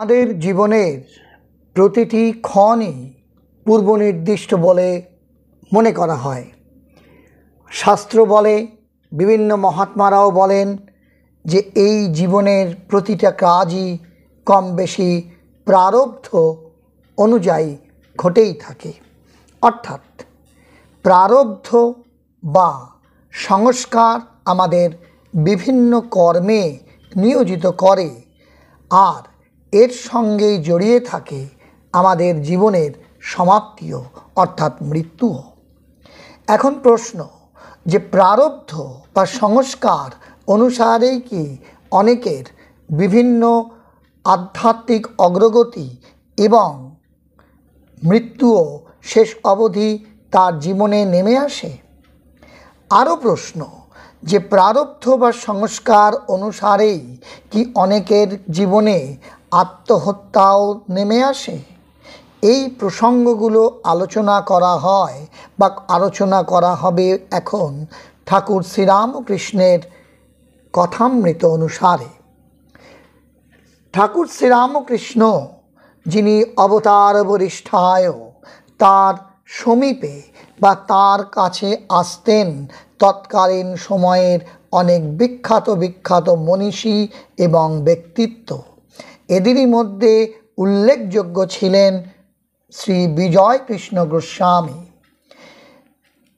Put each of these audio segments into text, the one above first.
আমাদের জীবনের প্রতিটি ক্ষণই পূর্বনির্দিষ্ট বলে মনে করা হয়। শাস্ত্র বলে, বিভিন্ন মহাত্মারাও বলেন যে এই জীবনের প্রতিটা কাজই কম বেশি প্রারব্ধ অনুযায়ী ঘটেই থাকে। অর্থাৎ প্রারব্ধ বা সংস্কার আমাদের বিভিন্ন কর্মে নিয়োজিত করে, আর এর সঙ্গেই জড়িয়ে থাকে আমাদের জীবনের সমাপ্তিও অর্থাৎ মৃত্যুও। এখন প্রশ্ন যে প্রারব্ধ বা সংস্কার অনুসারেই কি অনেকের বিভিন্ন আধ্যাত্মিক অগ্রগতি এবং মৃত্যুও শেষ অবধি তার জীবনে নেমে আসে? আরও প্রশ্ন যে প্রারব্ধ বা সংস্কার অনুসারেই কি অনেকের জীবনে আত্মহত্যাও নেমে আসে? এই প্রসঙ্গগুলো আলোচনা করা হয় বা আলোচনা করা হবে এখন ঠাকুর শ্রীরামকৃষ্ণের কথামৃত অনুসারে। ঠাকুর শ্রীরামকৃষ্ণ, যিনি অবতার বরিষ্ঠায়, তার সমীপে বা তার কাছে আসতেন তৎকালীন সময়ের অনেক বিখ্যাত মনীষী এবং ব্যক্তিত্ব। এদেরই মধ্যে উল্লেখযোগ্য ছিলেন শ্রী বিজয় কৃষ্ণ গোস্বামী।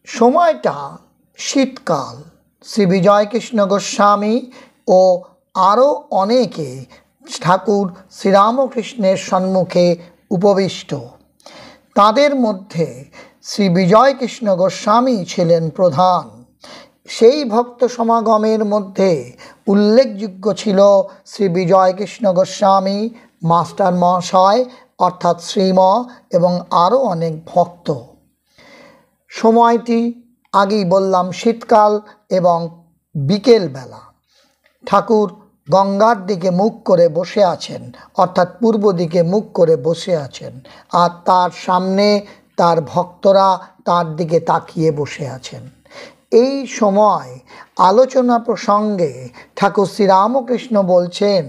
সময়টা শীতকাল। শ্রী বিজয় কৃষ্ণ গোস্বামী ও আরও অনেকে ঠাকুর শ্রীরামকৃষ্ণের সম্মুখে উপবিষ্ট। তাদের মধ্যে শ্রী বিজয় কৃষ্ণ গোস্বামী ছিলেন প্রধান। সেই ভক্ত সমাগমের মধ্যে উল্লেখযোগ্য ছিল শ্রী বিজয় কৃষ্ণ গোস্বামী, মাস্টার মহাশয় অর্থাৎ শ্রীম এবং আরও অনেক ভক্ত। সময়টি আগেই বললাম শীতকাল এবং বিকেলবেলা। ঠাকুর গঙ্গার দিকে মুখ করে বসে আছেন, অর্থাৎ পূর্ব দিকে মুখ করে বসে আছেন, আর তার সামনে তার ভক্তরা তার দিকে তাকিয়ে বসে আছেন। এই সময় আলোচনা প্রসঙ্গে ঠাকুর শ্রীরামকৃষ্ণ বলছেন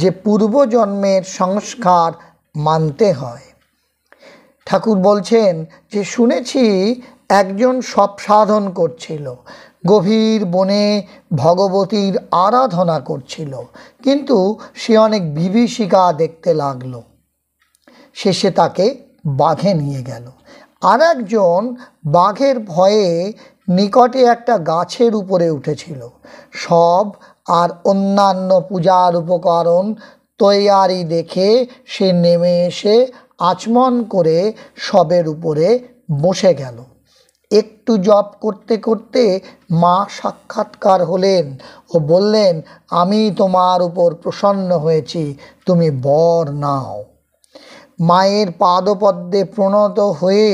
যে পূর্বজন্মের সংস্কার মানতে হয়। ঠাকুর বলছেন যে শুনেছি একজন সব সাধন করছিল, গভীর বনে ভগবতীর আরাধনা করছিল, কিন্তু সে অনেক বিভীষিকা দেখতে লাগলো। শেষে তাকে বাঘে নিয়ে গেল। আর একজন বাঘের ভয়ে নিকটে একটা গাছের উপরে উঠেছিল। সব আর অন্যান্য পূজার উপকরণ তৈয়ারি দেখে সে নেমে এসে আচমন করে সবের উপরে বসে গেল। একটু জপ করতে করতে মা সাক্ষাৎকার হলেন ও বললেন, আমি তোমার উপর প্রসন্ন হয়েছি, তুমি বর নাও। মায়ের পাদপদ্মে প্রণত হয়ে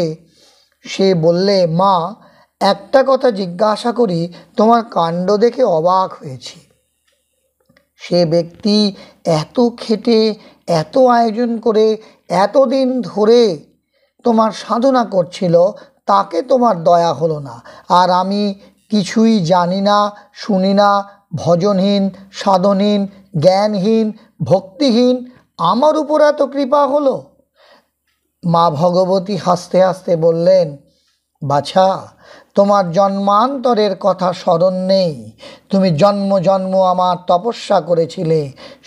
সে বললে, মা, একটা কথা জিজ্ঞাসা করি, তোমার কাণ্ড দেখে অবাক হয়েছি। সে ব্যক্তি এত খেটে, এত আয়োজন করে, এতদিন ধরে তোমার সাধনা করছিল, তাকে তোমার দয়া হলো না, আর আমি কিছুই জানি না, শুনি না, ভজনহীন, সাধনহীন, জ্ঞানহীন, ভক্তিহীন, আমার উপর এত কৃপা হলো? মা ভগবতী হাসতে হাসতে বললেন, বাছা, তোমার জন্মান্তরের কথা স্মরণ নেই? তুমি জন্ম জন্ম আমার তপস্যা করেছিলে,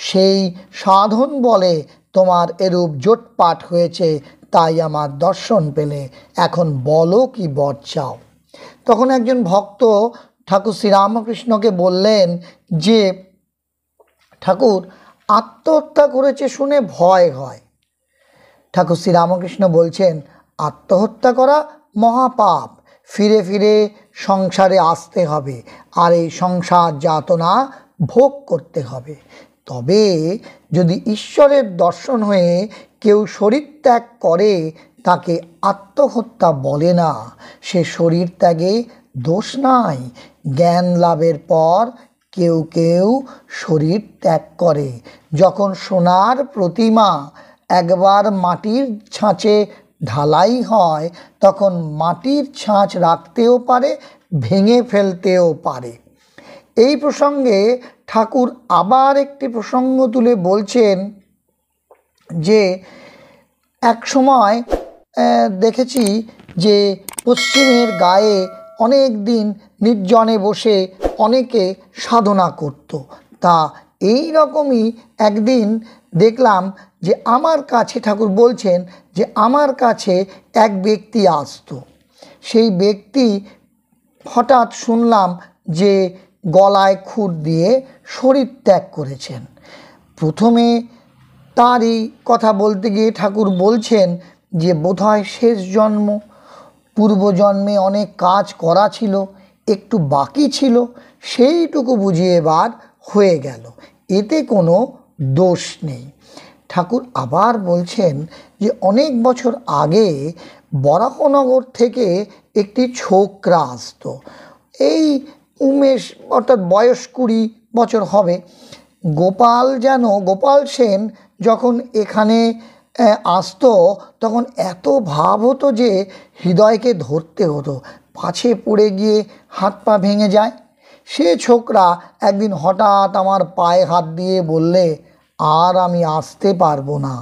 সেই সাধন বলে তোমার এরূপ জোটপাট হয়েছে, তাই আমার দর্শন পেলে। এখন বলো কি বর চাও? তখন একজন ভক্ত ঠাকুর শ্রীরামকৃষ্ণকে বললেন যে ঠাকুর, আত্মহত্যা করেছে শুনে ভয় হয়। ঠাকুর শ্রীরামকৃষ্ণ বলছেন, আত্মহত্যা করা মহাপাপ, ফিরে ফিরে সংসারে আসতে হবে, আর এই সংসার যাতনা ভোগ করতে হবে। তবে যদি ঈশ্বরের দর্শন হয়ে কেউ শরীর ত্যাগ করে, তাকে আত্মহত্যা বলে না। সে শরীর ত্যাগে দোষ নাই। জ্ঞান লাভের পর কেউ কেউ শরীর ত্যাগ করে। যখন সোনার প্রতিমা একবার মাটির ছাঁচে ঢালাই হয়, তখন মাটির ছাঁচ রাখতেও পারে, ভেঙে ফেলতেও পারে। এই প্রসঙ্গে ঠাকুর আবার একটি প্রসঙ্গ তুলে বলছেন যে এক সময় দেখেছি যে পশ্চিমের গায়ে অনেক দিন নির্জনে বসে অনেকে সাধনা করত। তা এই রকমই একদিন দেখলাম যে আমার কাছে, ঠাকুর বলছেন যে আমার কাছে এক ব্যক্তি আসতো। সেই ব্যক্তি হঠাৎ শুনলাম যে গলায় খুর দিয়ে শরীর ত্যাগ করেছেন। প্রথমে তারই কথা বলতে গিয়ে ঠাকুর বলছেন যে বোধহয় শেষ জন্ম, পূর্বজন্মে অনেক কাজ করা ছিল, একটু বাকি ছিল, সেইটুকু বুঝিয়ে এবার হয়ে গেল, এতে কোনো দোষ নেই। ঠাকুর আবার বলছেন যে অনেক বছর আগে বরাহনগর থেকে একটি ছোকরা আসতো। এই উমেশ, অর্থাৎ বয়স 20 বছর হবে। গোপাল সেন যখন এখানে আসতো তখন এত ভাব হতো যে হৃদয়কে ধরতে হতো, পাছে পড়ে গিয়ে হাত পা ভেঙে যায়। সে ছোকরা একদিন হঠাৎ আমার পায়ে হাত দিয়ে বললে, আর আমি আসতে পারবো না,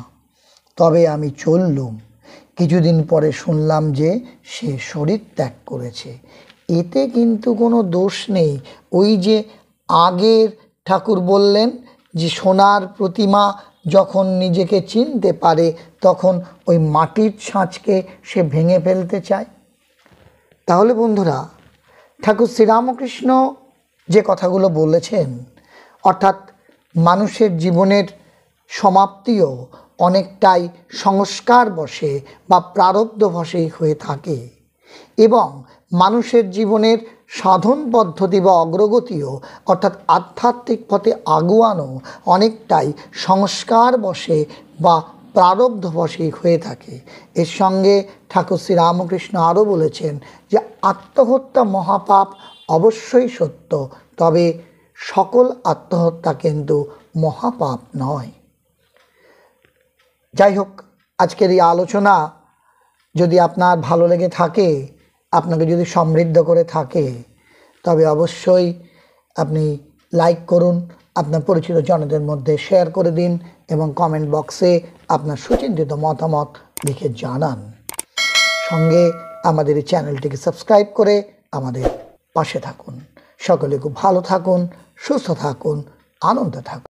তবে আমি চললুম। কিছুদিন পরে শুনলাম যে সে শরীর ত্যাগ করেছে। এতে কিন্তু কোনো দোষ নেই। ওই যে আগের ঠাকুর বললেন যে সোনার প্রতিমা যখন নিজেকে চিনতে পারে তখন ওই মাটির ছাঁচকে সে ভেঙে ফেলতে চায়। তাহলে বন্ধুরা, ঠাকুর শ্রীরামকৃষ্ণ যে কথাগুলো বলেছেন, অর্থাৎ মানুষের জীবনের সমাপ্তিও অনেকটাই সংস্কার বশে বা প্রারব্ধ বশেই হয়ে থাকে, এবং মানুষের জীবনের সাধন পদ্ধতি বা অগ্রগতিও, অর্থাৎ আধ্যাত্মিক পথে আগুয়ানো অনেকটাই সংস্কার বশে বা প্রারব্ধ বশেই হয়ে থাকে। এর সঙ্গে ঠাকুর শ্রীরামকৃষ্ণ আরও বলেছেন যে আত্মহত্যা মহাপাপ অবশ্যই সত্য, তবে সকল আত্মহত্যা কিন্তু মহাপাপ নয়। যাই হোক, আজকের এই আলোচনা যদি আপনার ভালো লেগে থাকে, আপনাকে যদি সমৃদ্ধ করে থাকে, তবে অবশ্যই আপনি লাইক করুন, আপনার পরিচিত জনদের মধ্যে শেয়ার করে দিন এবং কমেন্ট বক্সে আপনার সুচিন্তিত মতামত লিখে জানান। সঙ্গে আমাদের এই চ্যানেলটিকে সাবস্ক্রাইব করে আমাদের পাশে থাকুন। সকলে খুব ভালো থাকুন, সুস্থ থাকুন, আনন্দে থাকুন।